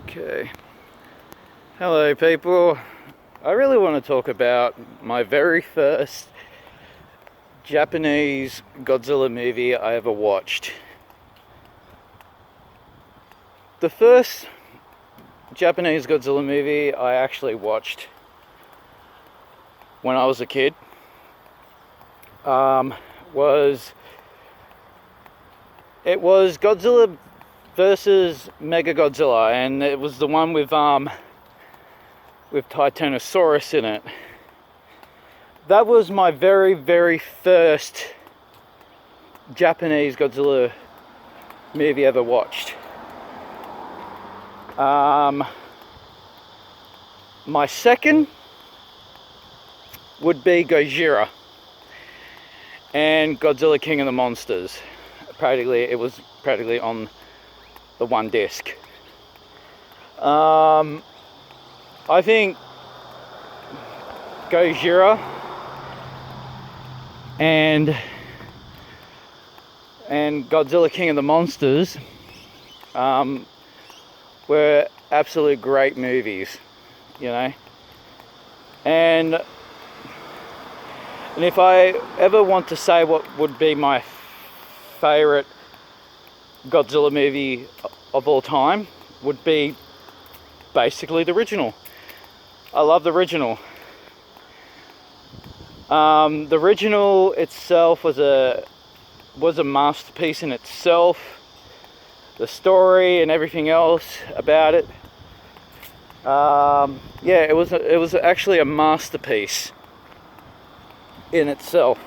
Okay. Hello, people. I really want to talk about my very first Japanese Godzilla movie I ever watched. The first Japanese Godzilla movie I actually watched when I was a kid was Godzilla versus Mega Godzilla, and it was the one with Titanosaurus in it. That was my very, very first Japanese Godzilla movie ever watched. My second would be Godzilla and Godzilla King of the Monsters. It was practically on the one disc. I think Godzilla and Godzilla King of the Monsters were absolute great movies, you know. And if I ever want to say what would be my favorite Godzilla movie of all time, would be basically the original. I love the original. The original itself was a masterpiece in itself. The story and everything else about it. It was actually a masterpiece in itself.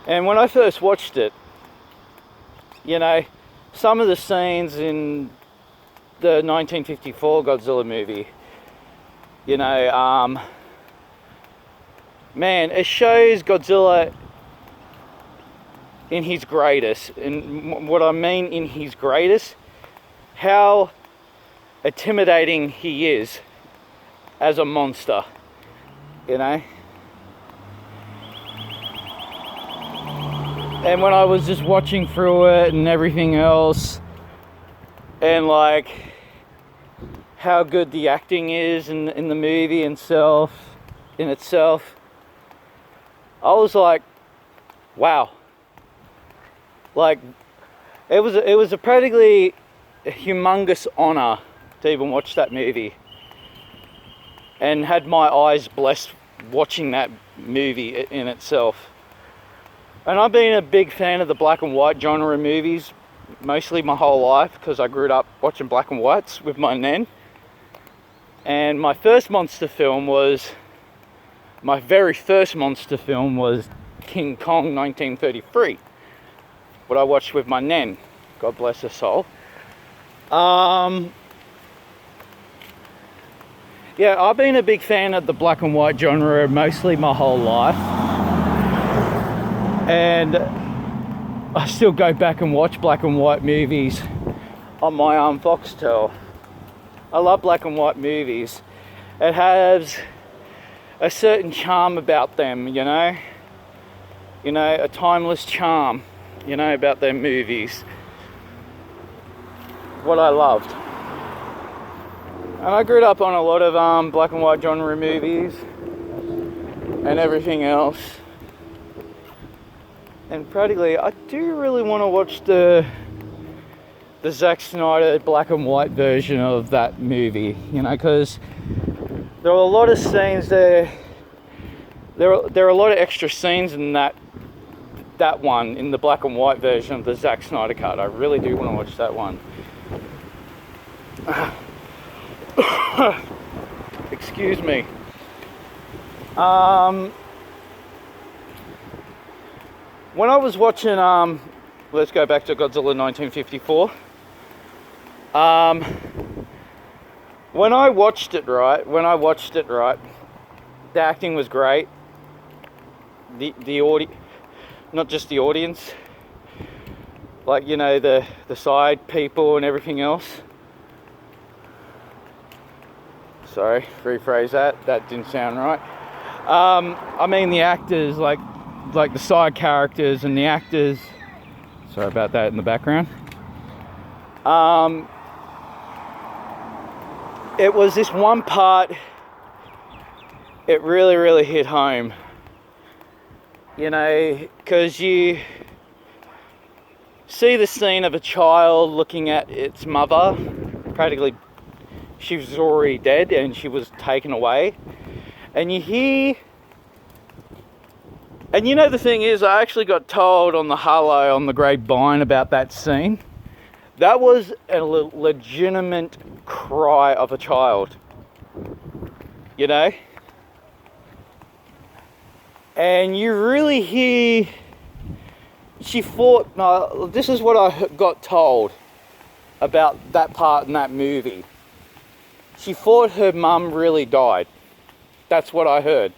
And when I first watched it, you know, some of the scenes in the 1954 Godzilla movie, you know, man, it shows Godzilla in his greatest. And what I mean in his greatest, how intimidating he is as a monster, you know. And when I was just watching through it and everything else, and like how good the acting is in the movie in itself, I was like, wow. Like, it was a practically humongous honor to even watch that movie, and had my eyes blessed watching that movie in itself. And I've been a big fan of the black and white genre movies mostly my whole life, because I grew up watching black and whites with my nan. And my very first monster film was King Kong 1933, what I watched with my nan, God bless her soul. I've been a big fan of the black and white genre mostly my whole life. And I still go back and watch black and white movies on my Foxtel. I love black and white movies. It has a certain charm about them, you know, a timeless charm, you know, about their movies. What I loved. And I grew up on a lot of black and white genre movies and everything else. And practically, I do really want to watch the Zack Snyder black and white version of that movie, you know, because there are a lot of scenes there. There are a lot of extra scenes in that one, in the black and white version of the Zack Snyder cut. I really do want to watch that one. Excuse me. When I was watching, let's go back to Godzilla 1954. When I watched it right, the acting was great. The audience, not just the audience, like, you know, the side people and everything else. Sorry, rephrase that. That didn't sound right. I mean the actors, like the side characters and the actors. Sorry about that in the background. It was this one part, it really, really hit home. You know, because you see the scene of a child looking at its mother. Practically, she was already dead and she was taken away. And you hear... And you know, the thing is, I actually got told on the hello on the grapevine about that scene. That was a legitimate cry of a child. You know? And you really hear... She fought... No, this is what I got told about that part in that movie. She thought her mum really died. That's what I heard.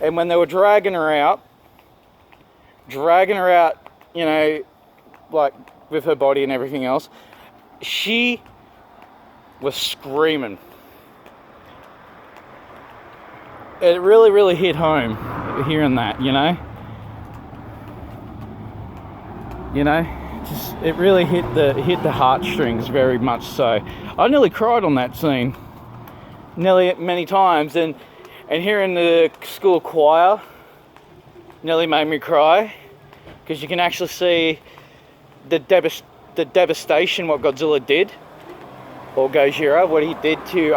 And when they were dragging her out, you know, like with her body and everything else, she was screaming. It really, really hit home hearing that, you know? You know, it really hit the heartstrings very much so. I nearly cried on that scene, many times, and hearing the school choir nearly made me cry, because you can actually see the devastation what Godzilla did, or Gojira, what he did to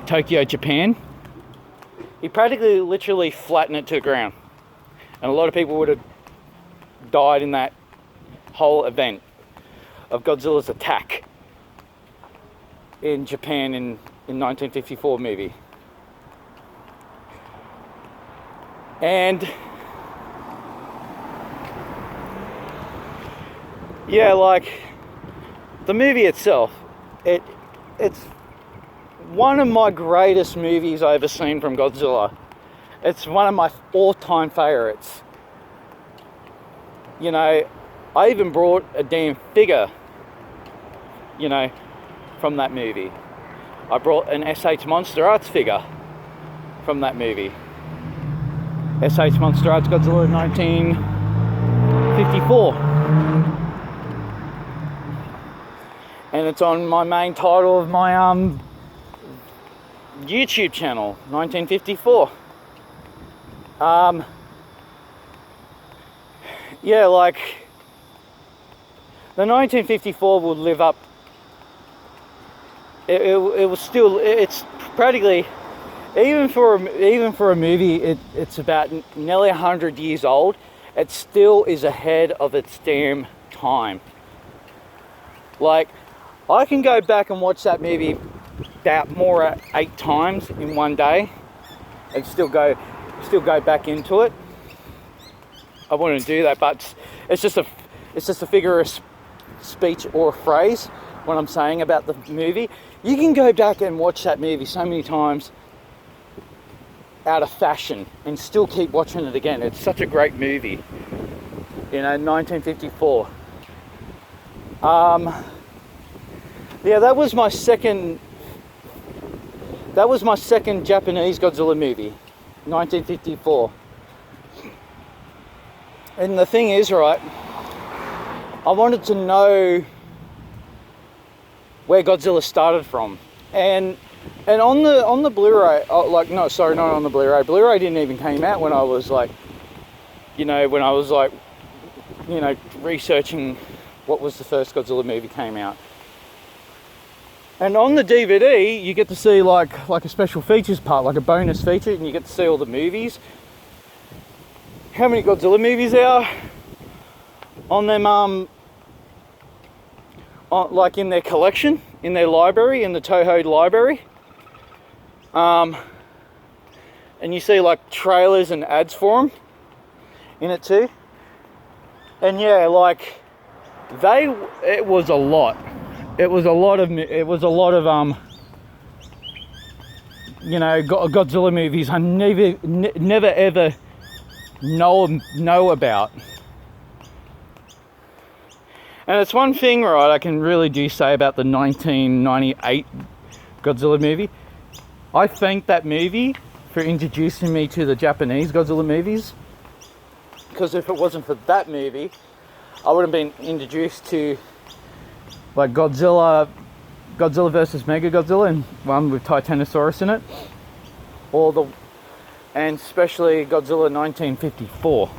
Tokyo, Japan. He practically, literally flattened it to the ground, and a lot of people would have died in that whole event of Godzilla's attack in Japan in 1954 movie. And yeah, like the movie itself, it's one of my greatest movies I've ever seen from Godzilla. It's one of my all-time favorites. You know, I even brought a damn figure, you know, from that movie. I brought an SH Monster Arts figure from that movie. SH Monster Arts Godzilla 1954. And it's on my main title of my YouTube channel, 1954. Yeah, like the 1954 would live up. It was still, it's practically, even for a movie, it's about nearly 100 years old. It still is ahead of its damn time. Like, I can go back and watch that movie about 8 times in one day, and still go back into it. I wouldn't do that, but it's just a figure of speech or a phrase. What I'm saying about the movie, you can go back and watch that movie so many times out of fashion and still keep watching it again. It's such a great movie. You know, 1954. Yeah, that was my second Japanese Godzilla movie, 1954. And the thing is, right, I wanted to know where Godzilla started from, and on the Blu-ray, not on the Blu-ray. Blu-ray didn't even came out when I was researching what was the first Godzilla movie came out. And on the DVD, you get to see like a special features part, like a bonus feature, and you get to see all the movies. How many Godzilla movies there are on them, like in their collection, in their library, in the Toho library. And you see like trailers and ads for them in it too. And yeah, like it was a lot. It was a lot of Godzilla movies I never ever know about. And it's one thing, right, I can really do say about the 1998 Godzilla movie. I thank that movie for introducing me to the Japanese Godzilla movies, because if it wasn't for that movie, I would have been introduced to like Godzilla versus Mechagodzilla, and one with Titanosaurus in it, and especially Godzilla 1954.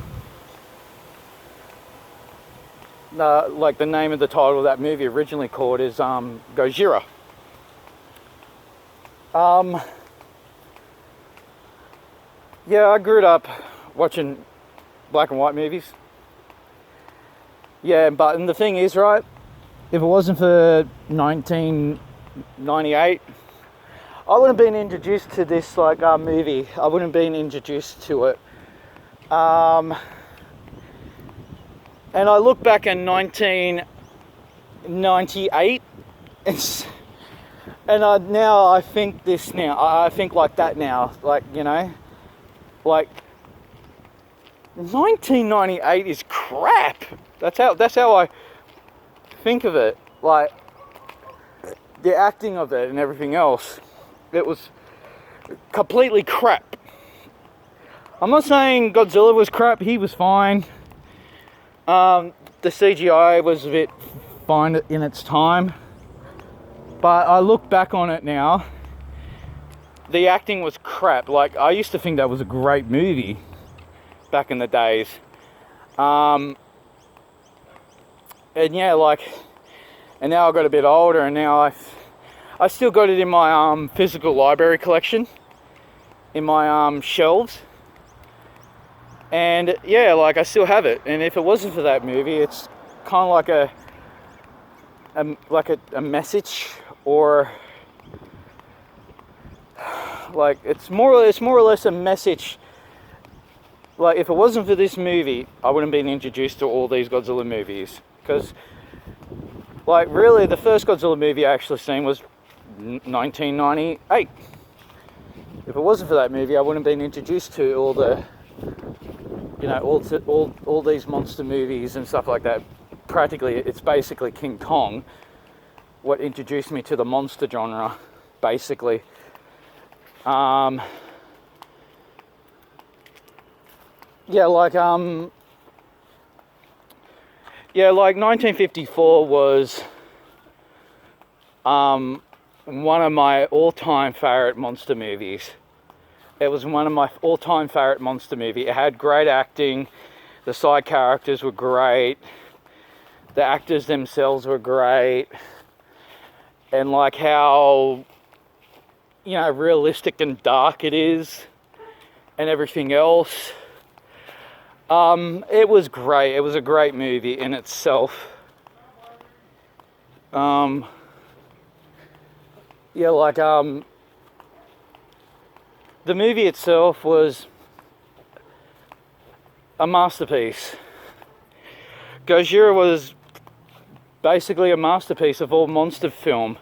Like the name of the title of that movie originally called is Gojira. Yeah, I grew up watching black and white movies. Yeah, but and the thing is, right, if it wasn't for 1998, I wouldn't have been introduced to this movie. I wouldn't have been introduced to it. And I look back in 1998, and now I think this now. I think like that now. Like, you know, like 1998 is crap. That's how I think of it. Like the acting of it and everything else, it was completely crap. I'm not saying Godzilla was crap. He was fine. The CGI was a bit fine in its time, but I look back on it now, the acting was crap. Like, I used to think that was a great movie back in the days. And yeah, and now I got a bit older, and now I still got it in my physical library collection, in my shelves. And yeah, I still have it. And if it wasn't for that movie, it's kind of like a message, or it's more or less a message. Like, if it wasn't for this movie, I wouldn't have been introduced to all these Godzilla movies. Because, really, the first Godzilla movie I actually seen was 1998. If it wasn't for that movie, I wouldn't have been introduced to all the, all these monster movies and stuff like that. Practically, it's basically King Kong what introduced me to the monster genre, basically. 1954 was one of my all-time favorite monster movies. It was one of my all-time favorite monster movies. It had great acting. The side characters were great. The actors themselves were great. And how, realistic and dark it is and everything else. It was great. It was a great movie in itself. The movie itself was a masterpiece. Gojira was basically a masterpiece of all monster film.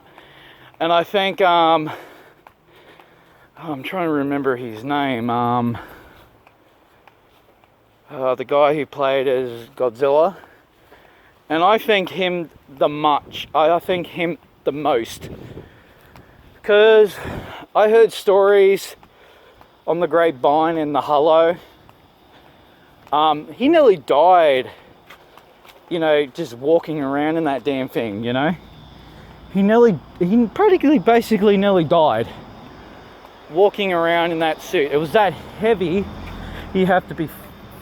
And I think, I'm trying to remember his name, the guy who played as Godzilla. And I think him I think him the most. Because I heard stories on the grapevine in the Hollow. He nearly died, just walking around in that damn thing, He basically nearly died walking around in that suit. It was that heavy. You have to be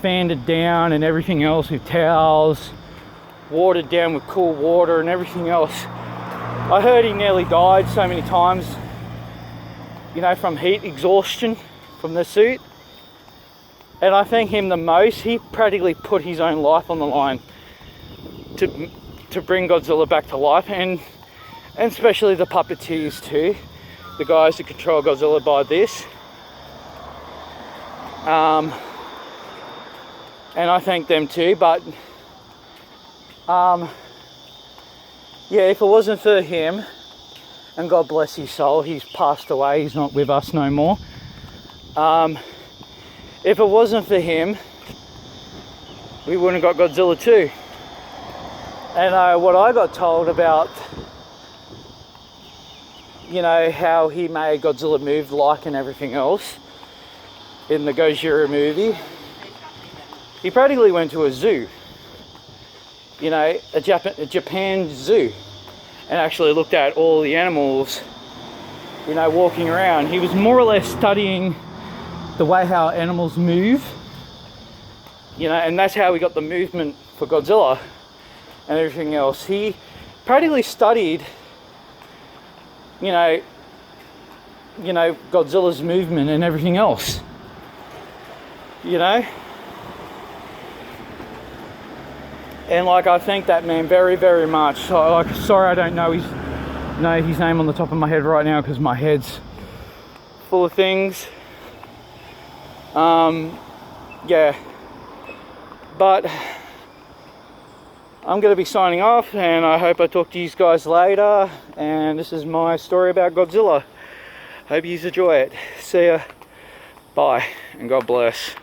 fanned down and everything else with towels, watered down with cool water and everything else. I heard he nearly died so many times, from heat exhaustion from the suit. And I think him the most. He practically put his own life on the line to bring Godzilla back to life, and especially the puppeteers too, the guys that control Godzilla by this. And I thank them too, but if it wasn't for him, and God bless his soul, he's passed away, he's not with us no more. If it wasn't for him, we wouldn't have got Godzilla 2. And what I got told about, how he made Godzilla move and everything else in the Gojira movie, he practically went to a zoo you know, a Japan zoo and actually looked at all the animals, you know, walking around. He was more or less studying the way how animals move, you know, and that's how we got the movement for Godzilla and everything else. He practically studied, you know, Godzilla's movement and everything else, you know. And like, I thank that man very, very much. So, like, sorry I don't know his name on the top of my head right now because my head's full of things. Yeah, but I'm gonna be signing off, and I hope I talk to you guys later. And this is my story about Godzilla. Hope you enjoy it. See ya. Bye, and God bless.